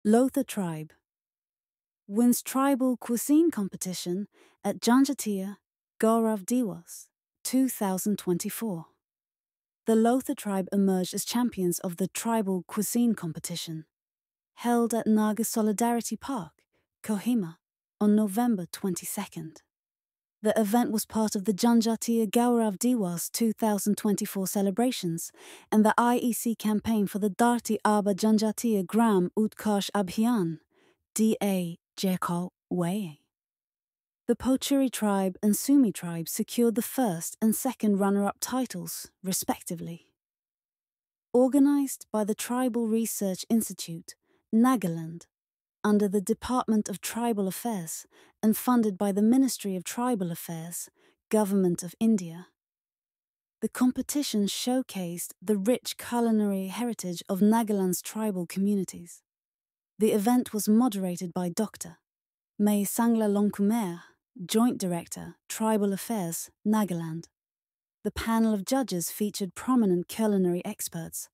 Lotha tribe wins Tribal Cuisine Competition at Janjatiya Gaurav Diwas 2024. The Lotha tribe emerged as champions of the Tribal Cuisine Competition, held at Naga Solidarity Park, Kohima, on November 22nd. The event was part of the Janjatiya Gaurav Diwas 2024 celebrations and the IEC Campaign for the Dharti Aaba Janjatiya Gram Utkarsh Abhiyan, DA-JGUA. The Pochuri tribe and Sumi tribe secured the first and second runner-up titles, respectively. Organized by the Tribal Research Institute, Nagaland, under the Department of Tribal Affairs and funded by the Ministry of Tribal Affairs, Government of India. The competition showcased the rich culinary heritage of Nagaland's tribal communities. The event was moderated by Dr. May Sangla Longkumer, Joint Director, Tribal Affairs, Nagaland. The panel of judges featured prominent culinary experts: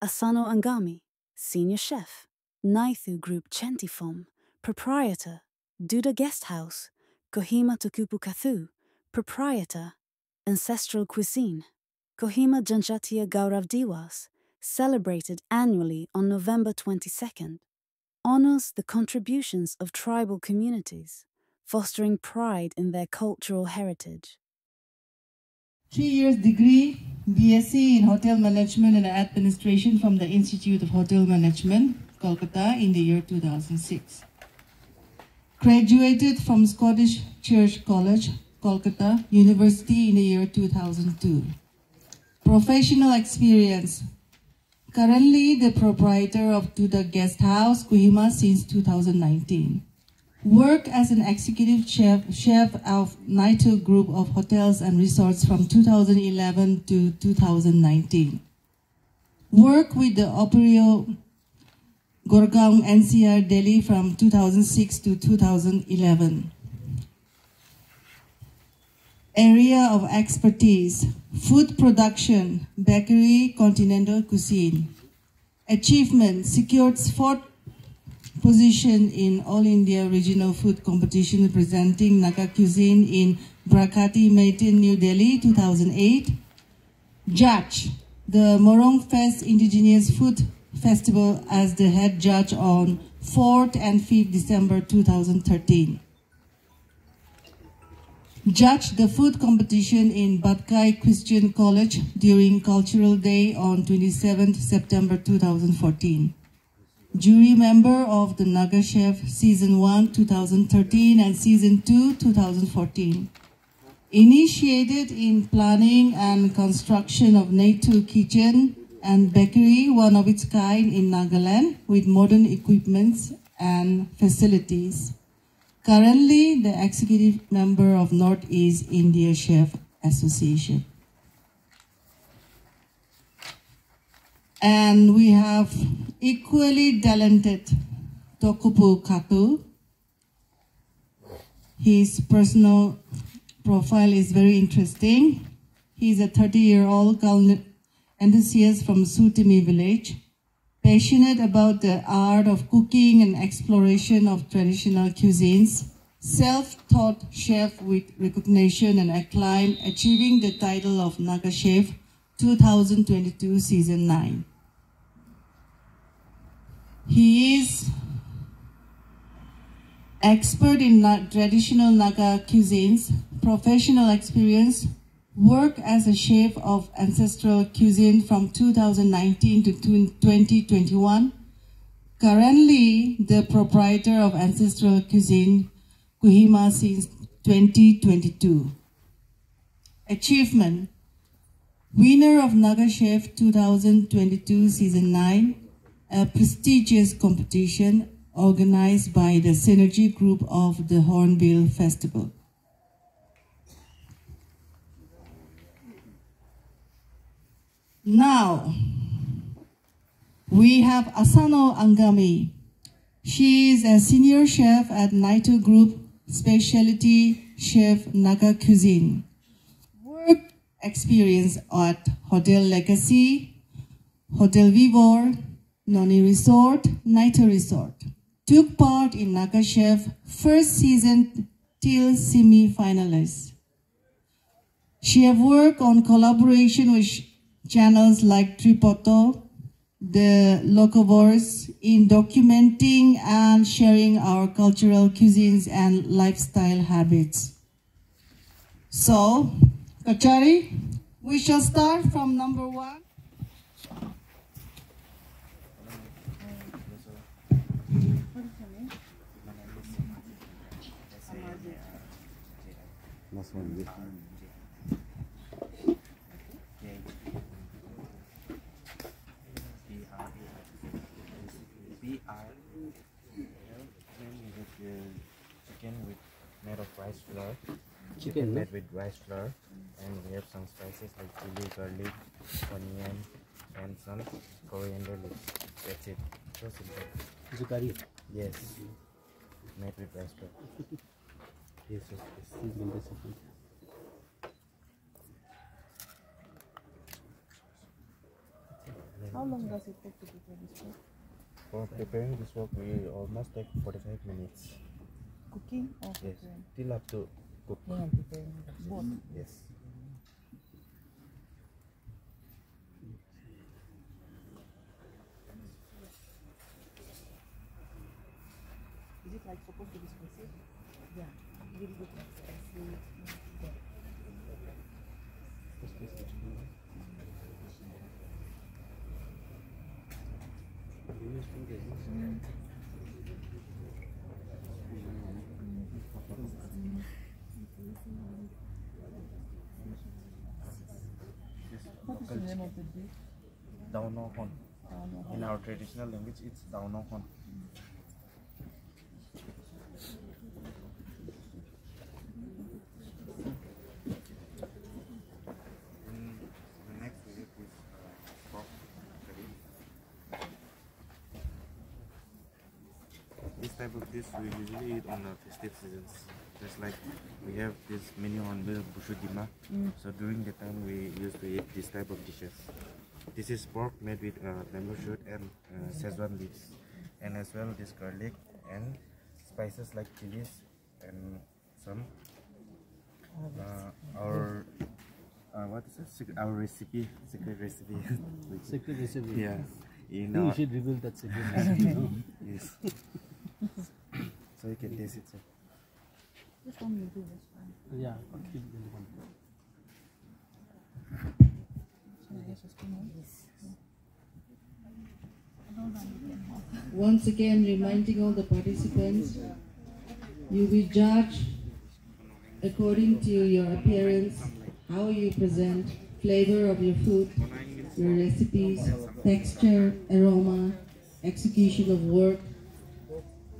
Asano Angami, Senior Chef; Naithu Group Chentifom, Proprietor; Duda Guest House; Kohima Tukupu Kathu, Proprietor; Ancestral Cuisine; Kohima Janjatiya Gaurav Diwas, celebrated annually on November 22nd, honors the contributions of tribal communities, fostering pride in their cultural heritage. 3 years degree, BSc in Hotel Management and Administration from the Institute of Hotel Management, Kolkata in the year 2006. Graduated from Scottish Church College, Kolkata University in the year 2002. Professional experience. Currently the proprietor of Duda Guest House, Kohima since 2019. Work as an executive chef of Naithu Group of Hotels and Resorts from 2011 to 2019. Work with the Operio Gurgaon NCR Delhi from 2006 to 2011. Area of expertise: food production, bakery, continental cuisine. Achievement: secured 4th position in All India Regional Food Competition representing Naga cuisine in Brakati Maitin, New Delhi, 2008. Judge: the Morong Fest Indigenous Food Festival as the head judge on 4th and 5th December 2013. Judged the food competition in Batkai Christian College during Cultural Day on 27th September 2014. Jury member of the Naga Chef Season 1 2013 and Season 2 2014. Initiated in planning and construction of Naithu Kitchen and Bakery, one of its kind in Nagaland, with modern equipments and facilities. Currently the executive member of Northeast India Chef Association. And we have equally talented Tokupu Katu. His personal profile is very interesting. He is a 30-year-old enthusiast from Sutimi village, passionate about the art of cooking and exploration of traditional cuisines, self-taught chef with recognition and acclaim, achieving the title of Naga Chef 2022 Season 9. He is expert in traditional Naga cuisines, professional experience, work as a chef of ancestral cuisine from 2019 to 2021. Currently the proprietor of Ancestral Cuisine, Kohima since 2022. Achievement: winner of Naga Chef 2022 Season 9, a prestigious competition organized by the Synergy Group of the Hornbill Festival. Now, we have Asano Angami. She is a senior chef at Naithu Group, Specialty Chef Naga Cuisine. Work experience at Hotel Legacy, Hotel Vivor, Noni Resort, Naito Resort. Took part in Naga Chef first season till semi-finalists. She have worked on collaboration with channels like Tripoto, the Locavores, in documenting and sharing our cultural cuisines and lifestyle habits. So, Kachari, we shall start from number 1. Chicken with made of rice flour. Chicken made with rice flour, and we have some spices like chili, garlic, onion, and some coriander leaves. That's it. So simple. Is it curry? Yes. Made with rice flour. Yes, yes, yes. How long does it take to prepare this work? For preparing this work, we almost take 45 minutes. Cooking or Yes, preparing? till up to cook. Yeah, preparing both. Yes. Is it like supposed to be spicy? Yeah, a little bit like spicy. Yeah. What is the name of the dish? Dauno hon. In our traditional language, it's dauno hon. The next we have is pork curry. This type of dish we usually eat on festive seasons. Just like we have this menu on the Bushu Dima. So during the time we used to eat this type of dishes. This is pork made with bamboo shoot and Szechuan leaves, and as well this garlic and spices like chilies and some our what is it? Our recipe, secret recipe. Secret recipe. Yeah. You should reveal that secret recipe. No? Yes. So you can taste it. Sir. This one will do this one. Yeah. Once again, reminding all the participants, you will be judged according to your appearance, how you present, flavor of your food, your recipes, texture, aroma, execution of work,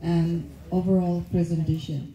and overall presentation.